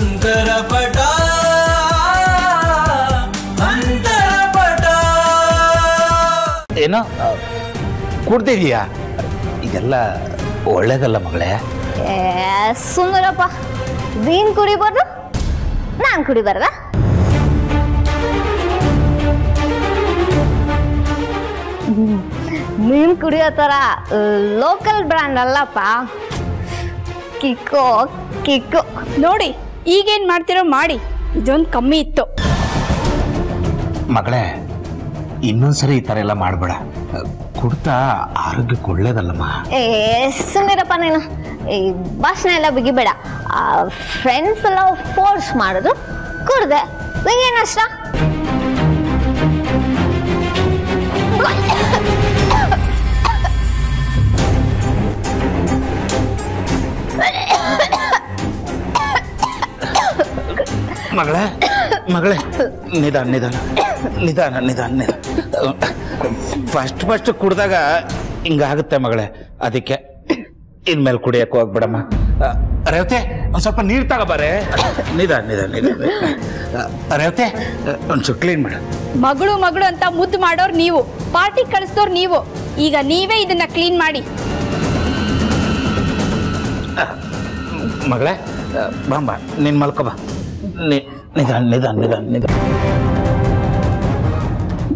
ಅಂತರಪಟ ಅಂತರಪಟ. ಏನೋ ಕುಡ್ದಿದೀಯಾ? ಇದೆಲ್ಲ ಒಳ್ಳೇದಲ್ಲ ಮಗಳೇ. ಸುಮ್ಮರಪ್ಪ, ನೀನ್ ಕುಡಿಬಾರ್ದು ನಾನ್ ಕುಡಿಬಾರ್ದ? ನೀನ್ ಕುಡಿಯೋ ತರ ಲೋಕಲ್ ಬ್ರ್ಯಾಂಡ್ ಅಲ್ಲಪ್ಪ, ಕಿಕ್ಕು ಕಿಕ್ಕು. ನೋಡಿ ಈಗೇನ್ ಮಾಡ್ತಿರೋ ಮಾಡಿ, ಇದೊಂದು ಕಮ್ಮಿ ಇತ್ತು. ಮಗಳೇ, ಇನ್ನೊಂದ್ಸರಿ ಈ ತರ ಎಲ್ಲ ಮಾಡ್ಬೇಡ. ಕುಡ್ತಾ ಆರೋಗ್ಯಕ್ಕೆ ಒಳ್ಳೇದಲ್ಲಮ್ಮ. ಸುಮ್ಮರಪ್ಪ ನೀನು. ಈ ಭಾಷಣ ಎಲ್ಲ ಬಿಗಿಬೇಡ. ಫ್ರೆಂಡ್ಸ್ ಎಲ್ಲ ಫೋರ್ಸ್ ಮಾಡೋದು ಕುಡ್ದೆ, ನಿಂಗೇನಷ್ಟ? ಮಗಳೇ ಮಗಳೇ, ನಿಧಾನ ನಿಧಾನ ನಿಧಾನ ನಿಧಾನ ನಿಧಾನ. ಫಸ್ಟ್ ಕುಡ್ದಾಗ ಹಿಂಗಾಗುತ್ತೆ ಮಗಳೇ, ಅದಕ್ಕೆ ಇನ್ಮೇಲೆ ಕುಡಿಯಕ್ಕೆ ಹೋಗ್ಬಿಡಮ್ಮ. ರೇವತೆ, ಒಂದು ಸ್ವಲ್ಪ ನೀರು ತಗೋಬಾರೆ. ನಿಧಾನ ನಿಧಾನ ನಿಧಾನ. ರೇವತೆ, ಒಂದು ಕ್ಲೀನ್ ಮಾಡ. ಮಗಳು ಮಗಳು ಅಂತ ಮುದ್ದು ಮಾಡೋರು ನೀವು, ಪಾರ್ಟಿ ಕಳಿಸ್ದವ್ರು ನೀವು. ಈಗ ನೀವೇ ಇದನ್ನ ಕ್ಲೀನ್ ಮಾಡಿ. ಮಗಳೇ ಬಾಂಬ, ನೀನು ಮಲ್ಕೋಬಾ. ನಿಧಾನ ನಿಧಾನ ನಿಧಾನ ನಿಧಾನ.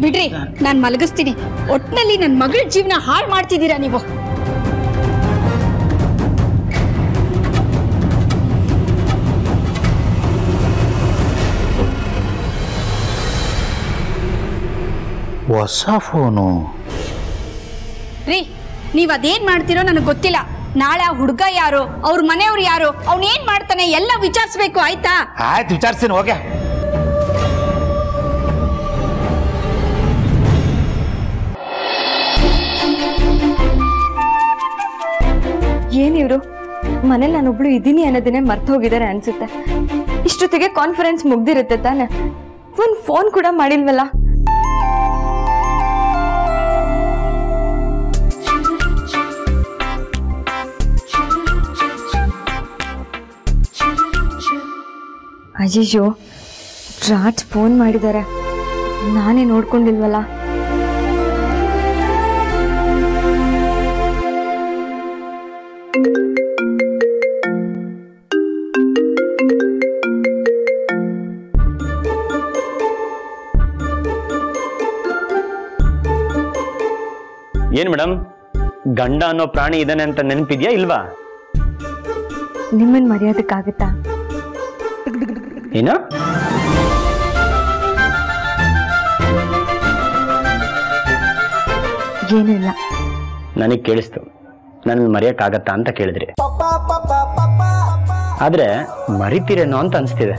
ಬಿಡ್ರಿ, ನಾನು ಮಲಗಿಸ್ತೀನಿ. ಒಟ್ನಲ್ಲಿ ನನ್ನ ಮಗಳ ಜೀವನ ಹಾಳು ಮಾಡ್ತಿದ್ದೀರಾ ನೀವು. ಹೊಸ ಫೋನು ರೀ, ನೀವ್ ಅದೇನ್ ಮಾಡ್ತೀರೋ ನನಗೆ ಗೊತ್ತಿಲ್ಲ. ನಾಳೆ ಆ ಹುಡುಗ ಯಾರು, ಅವ್ರ ಮನೆಯವ್ರು ಯಾರು, ಅವನೇನ್ ಮಾಡ್ತಾನೆ ಎಲ್ಲ ವಿಚಾರಿಸ್ಬೇಕು, ಆಯ್ತಾ? ಆಯ್ತು, ವಿಚಾರಿಸ್ತೀನಿ. ಹೋಗ್ಯಾ ಏನಿವ್ರು ಮನೇಲಿ ನಾನೊಬ್ಳು ಇದ್ದೀನಿ ಅನ್ನೋದನ್ನೇ ಮರ್ತು ಹೋಗಿದ್ದಾರೆ ಅನ್ಸುತ್ತೆ. ಇಷ್ಟೊತ್ತಿಗೆ ಕಾನ್ಫರೆನ್ಸ್ ಮುಗ್ದಿರುತ್ತೆ ತಾನೆ, ಒಂದ್ ಫೋನ್ ಕೂಡ ಮಾಡಿಲ್ವಲ್ಲ. ಅಯ್ಯೋ, ರಾಜ್ ಫೋನ್ ಮಾಡಿದ್ದಾರೆ, ನಾನೇ ನೋಡ್ಕೊಂಡಿಲ್ವಲ್ಲ. ಏನ್ ಮೇಡಮ್, ಗಂಡ ಅನ್ನೋ ಪ್ರಾಣಿ ಇದಾನೆ ಅಂತ ನೆನಪಿದ್ಯಾ ಇಲ್ವಾ? ನಿಮ್ಮನ್ ಮರ್ಯಾದಕ್ಕಾಗತ್ತಾ? ಏನ? ಏನಿಲ್ಲ. ನನಗ್ ಕೇಳಿಸ್ತು, ನನ್ನ ಮರೆಯಕ್ಕಾಗತ್ತಾ ಅಂತ ಕೇಳಿದ್ರಿ. ಆದ್ರೆ ಮರಿತೀರೇನೋ ಅಂತ ಅನ್ಸ್ತಿದೆ.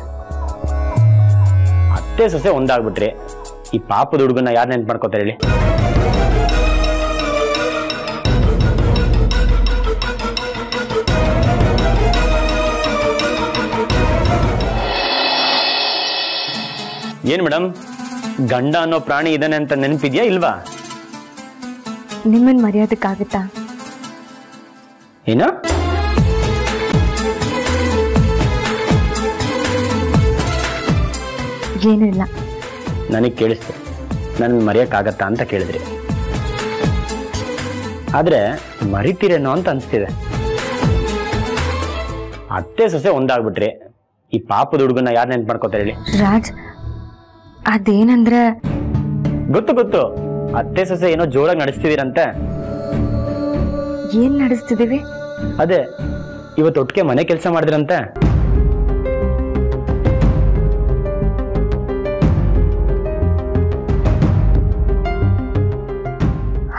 ಅತ್ತೆ ಸೊಸೆ ಒಂದಾಗ್ಬಿಟ್ರಿ, ಈ ಪಾಪದ ಹುಡುಗನ ಯಾರು ನೆನ್ಪು ಮಾಡ್ಕೋತಾರೆ ಹೇಳಿ? ಏನ್ ಮೇಡಮ್, ಗಂಡ ಅನ್ನೋ ಪ್ರಾಣಿ ಇದಾನೆ ಅಂತ ನೆನಪಿದ್ಯಾ ಇಲ್ವಾ? ನಿಮ್ಮನ್ ಮರ್ಯಾದಕ್ಕಾಗತ್ತಾ? ಏನ? ಏನೂ ಇಲ್ಲ. ನನಗೆ ಕೇಳಿಸ್ತು, ನನ್ನ ಮರೆಯಕ್ಕಾಗತ್ತಾ ಅಂತ ಕೇಳಿದ್ರಿ. ಆದ್ರೆ ಮರಿತೀರೇನೋ ಅಂತ ಅನ್ಸ್ತಿದೆ. ಅತ್ತೆ ಸೊಸೆ ಒಂದಾಗ್ಬಿಟ್ರಿ, ಈ ಪಾಪದ ಹುಡುಗನ ಯಾರು ನೆನ್ಪು ಮಾಡ್ಕೋತಾರೆ ಹೇಳಿ? ರಾಜ್, ಅದೇನಂದ್ರೆ ಗೊತ್ತು ಗೊತ್ತು, ಅತ್ತೆ ಸೊಸೆ ಏನೋ ಜೋರಾಗಿ ನಡೆಸ್ತಿದೀರಂತೆ. ಏನ್ ನಡೆಸ್ತಿದೀವಿ? ಅದೇ ಇವತ್ತು ಒಟ್ಟಿಗೆ ಮನೆ ಕೆಲಸ ಮಾಡಿದ್ರಂತೆ.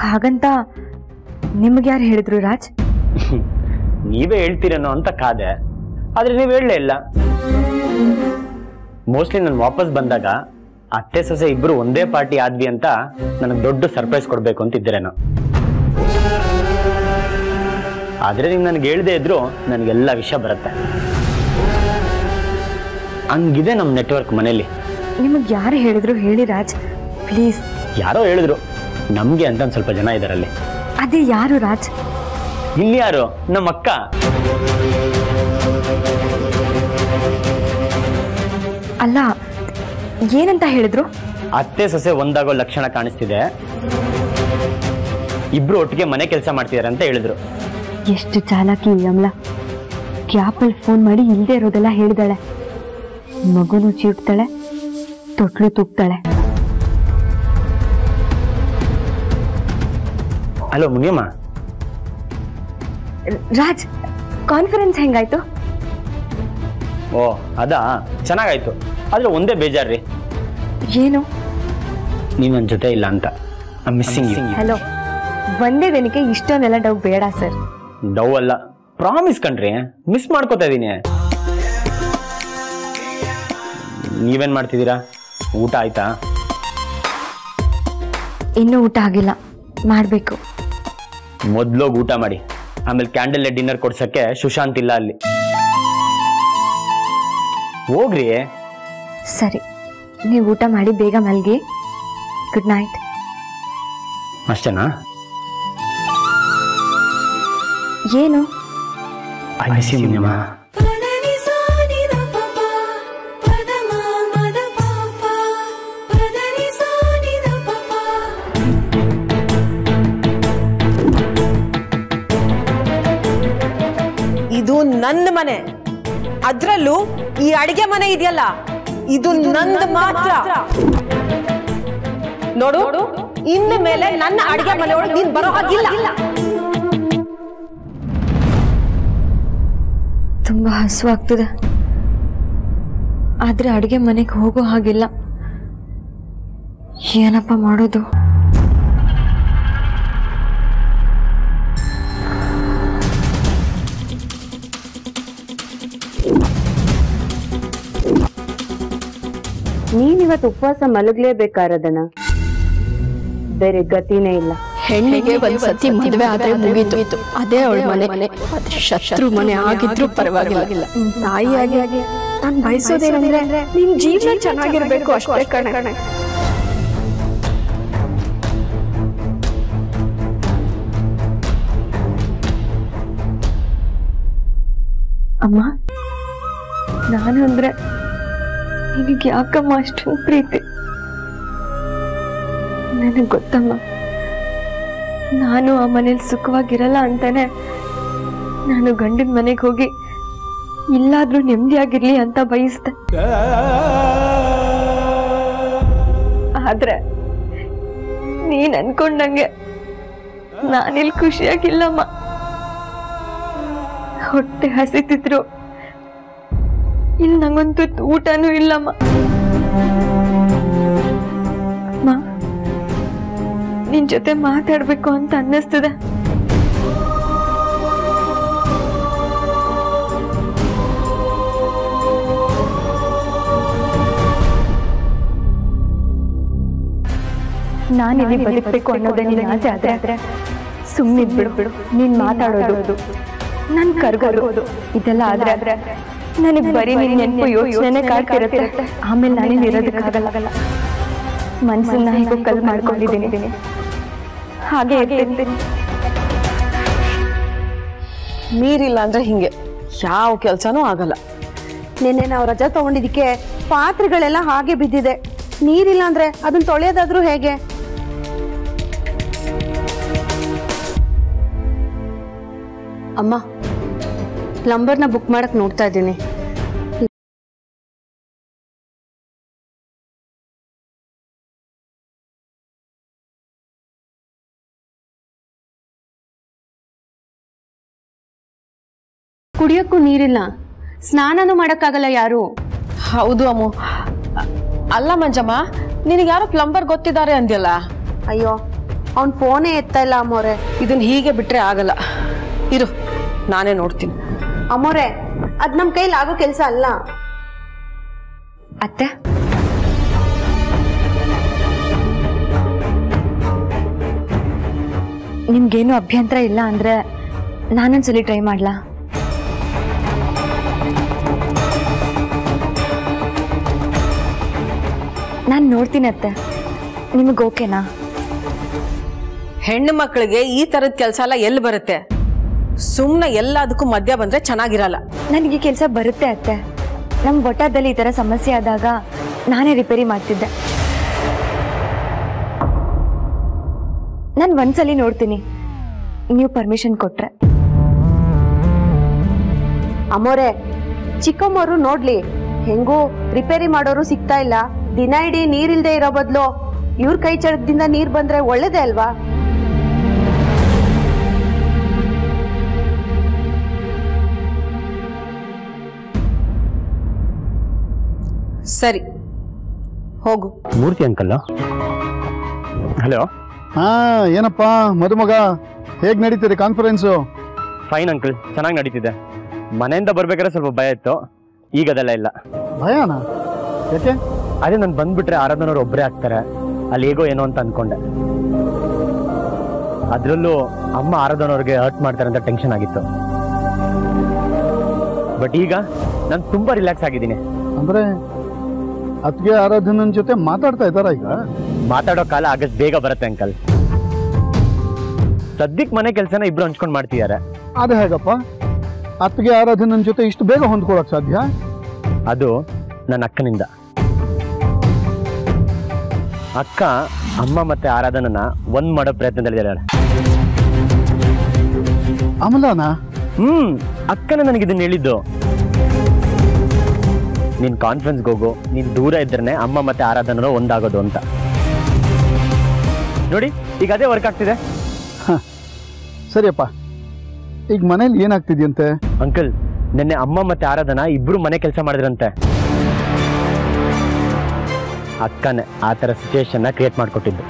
ಹಾಗಂತ ನಿಮ್ಗೆ ಯಾರು ಹೇಳಿದ್ರು ರಾಜ್? ನೀವೇ ಹೇಳ್ತೀರೇನೋ ಅಂತ ಕಾದೆ, ಆದ್ರೆ ನೀವ್ ಹೇಳಲೇ ಇಲ್ಲ. ಮೋಸ್ಟ್ಲಿ ನಾನು ವಾಪಸ್ ಬಂದಾಗ ಅತ್ತೆ ಸೊಸೆ ಇಬ್ರು ಒಂದೇ ಪಾರ್ಟಿ ಆದ್ವಿ ಅಂತ ನನಗೆ ದೊಡ್ಡ ಸರ್ಪ್ರೈಸ್ ಕೊಡ್ಬೇಕು ಅಂತಿದ್ದೇರೇನೋ. ಆದ್ರೆ ನೀವು ನನಗೆ ಹೇಳ್ದೇ ಇದ್ರು ನನಗೆಲ್ಲ ವಿಷಯ ಬರುತ್ತೆ. ಹಂಗಿದೆ ನಮ್ಮ ನೆಟ್ವರ್ಕ್ ಮನೇಲಿ. ನಿಮಗೆ ಯಾರು ಹೇಳಿದ್ರು ಹೇಳಿ ರಾಜ್, ಪ್ಲೀಸ್. ಯಾರೋ ಹೇಳಿದ್ರು, ನಮ್ಗೆ ಅಂತ ಸ್ವಲ್ಪ ಜನ ಇದಾರಲ್ಲಿ. ಅದೇ ಯಾರು ರಾಜ್? ಇಲ್ಲಿ ಯಾರು? ನಮ್ಮ ಅಕ್ಕ. ಅಲ್ಲ, ಏನಂತ ಹೇಳಿದ್ರು? ಅತ್ತೆ ಸೊಸೆ ಒಂದಾಗೋ ಲಕ್ಷಣ ಕಾಣಿಸ್ತಿದೆ, ಇಬ್ರು ಒಟ್ಟಿಗೆ ಮನೆ ಕೆಲಸ ಮಾಡ್ತಿದಾರೆ ಅಂತ ಹೇಳಿದ್ರು. ಎಷ್ಟು ಚಾಲಾಕಿ ಈ ಅಮ್ಲ. ಕ್ಯಾಪಲ್ಲಿ ಫೋನ್ ಮಾಡಿ ಇಲ್ಲದೆ ಇರೋದೆಲ್ಲ ಹೇಳಿದಾಳೆ. ಮಗುನು ಚೀಟ್ತಾಳೆ, ತೊಟ್ಲು ತೂಗ್ತಾಳೆ. ಹಲೋ ಮುನಿಯಮ್ಮ. ರಾಜ್, ಕಾನ್ಫರೆನ್ಸ್ ಹೆಂಗಾಯ್ತು? ಓ ಅದಾ, ಚೆನ್ನಾಗಾಯ್ತು. ಆದ್ರೆ ಒಂದೇ ಬೇಜಾರ್ರಿ. ಏನು? ನೀವು ನನ್ನ ಜೊತೆ ಇಲ್ಲ ಅಂತ. ಮಿಸ್ಸಿಂಗ್. ಹಲೋ, ಒಂದೇ ದಿನಕ್ಕೆ ಇಷ್ಟೊಂದೆಲ್ಲ ಡೌ ಬೇಡ ಸರ್. ಡೌ ಅಲ್ಲ, ಪ್ರಾಮಿಸ್ ಕಣ್ರಿ. ಮಿಸ್ ಮಾಡ್ಕೋತಾ ಇದೀನಿ. ನೀವೇನ್ ಮಾಡ್ತಿದ್ದೀರಾ? ಊಟ ಆಯ್ತಾ? ಇನ್ನೂ ಊಟ ಆಗಿಲ್ಲ, ಮಾಡ್ಬೇಕು. ಮೊದ್ಲೋಗಿ ಊಟ ಮಾಡಿ, ಆಮೇಲೆ ಕ್ಯಾಂಡಲ್ ಡಿನ್ನರ್ ಕೊಡ್ಸಕ್ಕೆ ಸುಶಾಂತ್ ಇಲ್ಲ ಅಲ್ಲಿ. ಹೋಗ್ರಿ. ಸರಿ, ನೀವು ಊಟ ಮಾಡಿ ಬೇಗ ಮಲ್ಗಿ. Good night. ಅಷ್ಟೇನಾ? ಏನು? I miss you Muniyamma. ಇದು ನನ್ನ ಮನೆ, ಅದ್ರಲ್ಲೂ ಈ ಅಡಿಗೆ ಮನೆ ಇದೆಯಲ್ಲ, ಇದು ನಂದು ಮಾತ್ರ. ನೋಡು, ಇನ್ನು ಮೇಲೆ ನನ್ನ ಅಡಿಗೆ ಮನೆ ಒಳಗೆ ನೀನ್ ಬರೋ ಹಾಗಿಲ್ಲ. ತುಂಬಾ ಹಸುವಾಗ್ತದೆ, ಆದ್ರೆ ಅಡಿಗೆ ಮನೆಗೆ ಹೋಗೋ ಹಾಗಿಲ್ಲ. ಏನಪ್ಪ ಮಾಡೋದು? ನೀನಿವತ್ತು ಉಪವಾಸ ಮಲಗಲೇಬೇಕಾರದನ, ಬೇರೆ ಗತಿನೇ ಇಲ್ಲ. ಹೆಣ್ಣಿಗೆ ಒಂದ್ಸತಿ ಮದುವೆ ಆದ್ರೆ ಮುಗೀತು, ಅದೇ ಅವಳ ಮನೆ. ಶತ್ರು ಮನೆ ಆಗಿದ್ರು ಪರವಾಗಿಲ್ಲ. ತಾಯಿಯಾಗಿ ನಾನ್ ಬಯಸೋದೇನಂದ್ರೆ ನಿನ್ ಜೀವನ ಚೆನ್ನಾಗಿರ್ಬೇಕು ಅಷ್ಟೇ ಕಣೆ. ಅಮ್ಮ, ನಾನು ಅಂದ್ರೆ ನಿನಗೆ ಯಾಕಮ್ಮ ಅಷ್ಟೊಂದು ಪ್ರೀತಿ? ನನಗೆ ಗೊತ್ತಮ್ಮ, ನಾನು ಆ ಮನೇಲಿ ಸುಖವಾಗಿರಲ್ಲ ಅಂತಾನೆ ನಾನು ಗಂಡನ ಮನೆಗೆ ಹೋಗಿ ಇಲ್ಲಾದ್ರೂ ನೆಮ್ಮದಿಯಾಗಿರ್ಲಿ ಅಂತ ಬಯಸ್ದೆ. ಆದ್ರೆ ನೀನ್ ಅನ್ಕೊಂಡಂಗೆ ನಾನಿಲ್ಲಿ ಖುಷಿಯಾಗಿಲ್ಲಮ್ಮ. ಹೊಟ್ಟೆ ಹಸಿತಿದ್ರು, ಇಲ್ಲಿ ನಂಗಂತೂ ಊಟನೂ ಇಲ್ಲಮ್ಮ. ನಿನ್ ಜೊತೆ ಮಾತಾಡ್ಬೇಕು ಅಂತ ಅನ್ನಿಸ್ತದೆ. ನಾನಿಲ್ಲಿ ಬದುಕಬೇಕು ಅನ್ನೋದೇ ನಿನ್ನ ಆಸೆ ಆದ್ರೆ ಸುಮ್ಮನಿದ್ಬಿಡು. ನೀನ್ ಮಾತಾಡೋದು, ನನ್ ಕರ್ಗೋದು ಇದೆಲ್ಲ ಆದ್ರೆ ನನಗ್ ಬರೀ ನಿನ್ ನೆನಪು ಯೋಚನೆ ಕಾಡ್ತಿರುತ್ತೆ. ಆಮೇಲೆ ನಾನೇನು ಇರೋದಕ್ಕಾಗಲ್ಲ. ಮನ್ಸನ್ನ ಹೇಗೋ ಕಲ್ ಮಾಡ್ಕೊಂಡಿದ್ದೀನಿ, ಹಾಗೆ ಇರ್ತೀನಿ. ನೀರಿಲ್ಲ ಅಂದ್ರೆ ಹಿಂಗೆ ಯಾವ ಕೆಲ್ಸನೂ ಆಗಲ್ಲ. ನಿನ್ನೆ ನಾವು ರಜಾ ತಗೊಂಡಿದ್ದಕ್ಕೆ ಪಾತ್ರೆಗಳೆಲ್ಲ ಹಾಗೆ ಬಿದ್ದಿದೆ. ನೀರಿಲ್ಲ ಅಂದ್ರೆ ಅದನ್ನ ತೊಳೆಯೋದಾದ್ರೂ ಹೇಗೆ? ಅಮ್ಮ, ಪ್ಲಂಬರ್ನ ಬುಕ್ ಮಾಡಕ್ ನೋಡ್ತಾ ಇದ್ದೀನಿ. ಕುಡಿಯೋಕ್ಕೂ ನೀರಿಲ್ಲ, ಸ್ನಾನನೂ ಮಾಡಕ್ಕಾಗಲ್ಲ ಯಾರು. ಹೌದು ಅಮ್ಮು. ಅಲ್ಲ ಮಂಜಮ್ಮ, ನಿನಗೆ ಯಾರೋ ಪ್ಲಂಬರ್ ಗೊತ್ತಿದ್ದಾರೆ ಅಂದ್ಯಲ್ಲ? ಅಯ್ಯೋ, ಅವ್ನ್ ಫೋನೇ ಎತ್ತಾ ಇಲ್ಲ ಅಮ್ಮೋರೆ. ಇದನ್ನ ಹೀಗೆ ಬಿಟ್ರೆ ಆಗಲ್ಲ. ಇರು, ನಾನೇ ನೋಡ್ತೀನಿ. ಅಮ್ಮೋರೆ, ಅದ್ ನಮ್ ಕೈಲಿ ಆಗೋ ಕೆಲ್ಸ ಅಲ್ಲ. ಅತ್ತೆ, ನಿಮ್ಗೇನು ಅಭ್ಯಂತರ ಇಲ್ಲ ಅಂದ್ರೆ ನಾನೊಂದ್ಸಲಿ ಟ್ರೈ ಮಾಡ್ಲಾ? ನಾನು ನೋಡ್ತೀನಿ ಅತ್ತೆ, ನಿಮಗೆ ಓಕೆನಾ? ಹೆಣ್ಣು ಮಕ್ಕಳಿಗೆ ಈ ತರದ ಕೆಲಸ ಎಲ್ಲ ಎಲ್ಲಿ ಬರುತ್ತೆ? ಸುಮ್ಮನೆ ಎಲ್ಲದಕ್ಕೂ ಮಧ್ಯ ಬಂದ್ರೆ ಚೆನ್ನಾಗಿರಲ್ಲ. ನನಗೆ ಕೆಲಸ ಬರುತ್ತೆ ಅತ್ತೆ, ನಮ್ಮ ಒಟ್ಟಾದಲ್ಲಿ ಈ ಥರ ಸಮಸ್ಯೆ ಆದಾಗ ನಾನೇ ರಿಪೇರಿ ಮಾಡ್ತಿದ್ದೆ. ನಾನು ಒಂದ್ಸಲಿ ನೋಡ್ತೀನಿ, ನೀವು ಪರ್ಮಿಷನ್ ಕೊಟ್ರೆ. ಅಮ್ಮೋರೆ, ಚಿಕ್ಕಮ್ಮವರು ನೋಡ್ಲಿ, ಹೆಂಗೂ ರಿಪೇರಿ ಮಾಡೋರು ಸಿಗ್ತಾ ಇಲ್ಲ. ದಿನ ಇಡೀ ನೀರಿಲ್ದೆ ಇರೋ ಬದಲು ಇವ್ರ ಕೈ ಚಳಕದಿಂದ ನೀರ್ ಬಂದ್ರೆ ಒಳ್ಳೇದೇ ಅಲ್ವಾ? ಸರಿ, ಹೋಗು. ಮೂರ್ತಿ ಅಂಕಲ್. ಹಲೋ. ಹಾ, ಏನಪ್ಪ ಮದುಮಗ, ಹೇಗ್ ನಡೀತಿದೆ ಕಾನ್ಫರೆನ್ಸು? ಫೈನ್ ಅಂಕಲ್, ಚೆನ್ನಾಗಿ ನಡೀತಿದೆ. ಮನೆಯಿಂದ ಬರ್ಬೇಕಾದ್ರೆ ಸ್ವಲ್ಪ ಭಯ ಇತ್ತು, ಈಗ ಅದೆಲ್ಲ ಇಲ್ಲ. ಭಯನಾ? ಯಾಕೆ? ಅದೇ ನಾನು ಬಂದ್ಬಿಟ್ರೆ ಆರಾಧನವ್ರು ಒಬ್ಬರೇ ಆಗ್ತಾರೆ, ಅಲ್ಲಿ ಹೇಗೋ ಏನೋ ಅಂತ ಅನ್ಕೊಂಡೆ. ಅದರಲ್ಲೂ ಅಮ್ಮ ಆರಾಧನವ್ರಿಗೆ ಹರ್ಟ್ ಮಾಡ್ತಾರೆ ಅಂತ ಟೆನ್ಷನ್ ಆಗಿತ್ತು. ಬಟ್ ಈಗ ನಾನು ತುಂಬಾ ರಿಲ್ಯಾಕ್ಸ್ ಆಗಿದ್ದೀನಿ. ಅಂದ್ರೆ ಅತ್ಗೆ ಆರಾಧನನ್ ಜೊತೆ ಮಾತಾಡ್ತಾ ಇದ್ದಾರ? ಈಗ ಮಾತಾಡೋ ಕಾಲ ಆಗಸ್ಟ್ ಬೇಗ ಬರುತ್ತೆ ಅಂಕಲ್. ಸದ್ಯಕ್ಕೆ ಮನೆ ಕೆಲಸನ ಇಬ್ರು ಹಂಚ್ಕೊಂಡು ಮಾಡ್ತಿದ್ದಾರೆ. ಅದು ಹೇಗಪ್ಪ ಅತ್ಗೆ ಆರಾಧನನ್ ಜೊತೆ ಇಷ್ಟು ಬೇಗ ಹೊಂದ್ಕೊಳಕ್ ಸಾಧ್ಯ? ಅದು ನನ್ನ ಅಕ್ಕನಿಂದ. ಅಕ್ಕ ಅಮ್ಮ ಮತ್ತೆ ಆರಾಧನನ ಒಂದ್ ಮಾಡೋ ಪ್ರಯತ್ನದಲ್ಲಿದ್ದಾಳೆ. ಅಮಲಾನ? ಅಕ್ಕನ ನನಗೆ ಇದನ್ನ ಹೇಳಿದ್ದು. ನೀನ್ ಕಾನ್ಫರೆನ್ಸ್ಗೆ ಹೋಗು, ನೀನ್ ದೂರ ಇದ್ರೆ ಅಮ್ಮ ಮತ್ತೆ ಆರಾಧನರು ಒಂದಾಗೋದು ಅಂತ. ನೋಡಿ, ಈಗ ಅದೇ ವರ್ಕ್ ಆಗ್ತಿದೆ. ಸರಿಯಪ್ಪ, ಈಗ ಮನೇಲಿ ಏನಾಗ್ತಿದ್ಯಂತೆ? ಅಂಕಲ್, ನಿನ್ನೆ ಅಮ್ಮ ಮತ್ತೆ ಆರಾಧನ ಇಬ್ರು ಮನೆ ಕೆಲಸ ಮಾಡಿದ್ರಂತೆ. ಅಕ್ಕನೇ ಆ ಥರ ಸಿಚುವೇಶನ್ನ ಕ್ರಿಯೇಟ್ ಮಾಡಿಕೊಟ್ಟಿದ್ದು.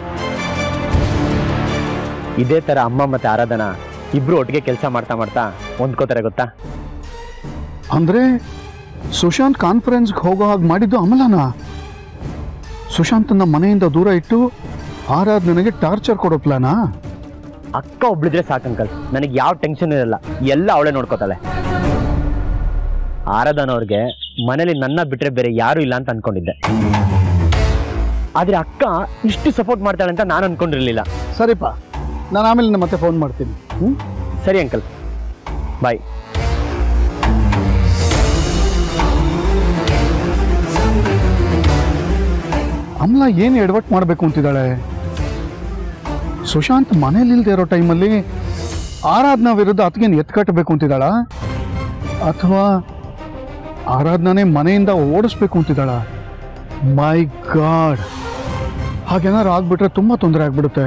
ಇದೇ ಥರ ಅಮ್ಮ ಮತ್ತೆ ಆರಾಧನ ಇಬ್ರು ಒಟ್ಟಿಗೆ ಕೆಲಸ ಮಾಡ್ತಾ ಮಾಡ್ತಾ ಹೊಂದ್ಕೋತಾರೆ, ಗೊತ್ತಾ? ಅಂದ್ರೆ ಸುಶಾಂತ್ ಕಾನ್ಫರೆನ್ಸ್ಗೆ ಹೋಗೋ ಹಾಗೆ ಮಾಡಿದ್ದು ಅಮಲಾನ? ಸುಶಾಂತನ ಮನೆಯಿಂದ ದೂರ ಇಟ್ಟು ಆರಾಧನೆಗೆ ಟಾರ್ಚರ್ ಕೊಡೋ ಪ್ಲಾನಾ? ಅಕ್ಕ ಒಬ್ಳಿದ್ರೆ ಸಾಕಂಕಲ್, ನನಗೆ ಯಾವ ಟೆನ್ಷನ್ ಇರಲ್ಲ, ಎಲ್ಲ ಅವಳೇ ನೋಡ್ಕೋತಾಳೆ. ಆರಾಧನವ್ರಿಗೆ ಮನೇಲಿ ನನ್ನ ಬಿಟ್ರೆ ಬೇರೆ ಯಾರು ಇಲ್ಲ ಅಂತ ಅನ್ಕೊಂಡಿದ್ದೆ. ಆದ್ರೆ ಅಕ್ಕ ಇಷ್ಟು ಸಪೋರ್ಟ್ ಮಾಡ್ತಾಳೆ ಅಂತ ನಾನು ಅನ್ಕೊಂಡಿರ್ಲಿಲ್ಲ. ಸರಿಪ್ಪ, ನಾನು ಆಮೇಲೆ ಮತ್ತೆ ಫೋನ್ ಮಾಡ್ತೀನಿ. ಸರಿ ಅಂಕಲ್, ಬಾಯ್. ಅಮಲಾ ಏನು ಎಡವಟ್ ಮಾಡಬೇಕು ಅಂತಿದ್ದಾಳೆ? ಸುಶಾಂತ್ ಮನೇಲಿ ಇಲ್ದೇ ಇರೋ ಟೈಮಲ್ಲಿ ಆರಾಧನಾ ವಿರುದ್ಧ ಅತ್ಗೇನು ಎತ್ಕಟ್ಟಬೇಕು ಅಂತಿದ್ದಾಳ, ಅಥವಾ ಆರಾಧನಾನೇ ಮನೆಯಿಂದ ಓಡಿಸ್ಬೇಕು ಅಂತಿದ್ದಾಳ? ಮೈ ಗಾಡ್, ಹಾಗೇನಾರು ಆಗ್ಬಿಟ್ರೆ ತುಂಬಾ ತೊಂದರೆ ಆಗ್ಬಿಡುತ್ತೆ.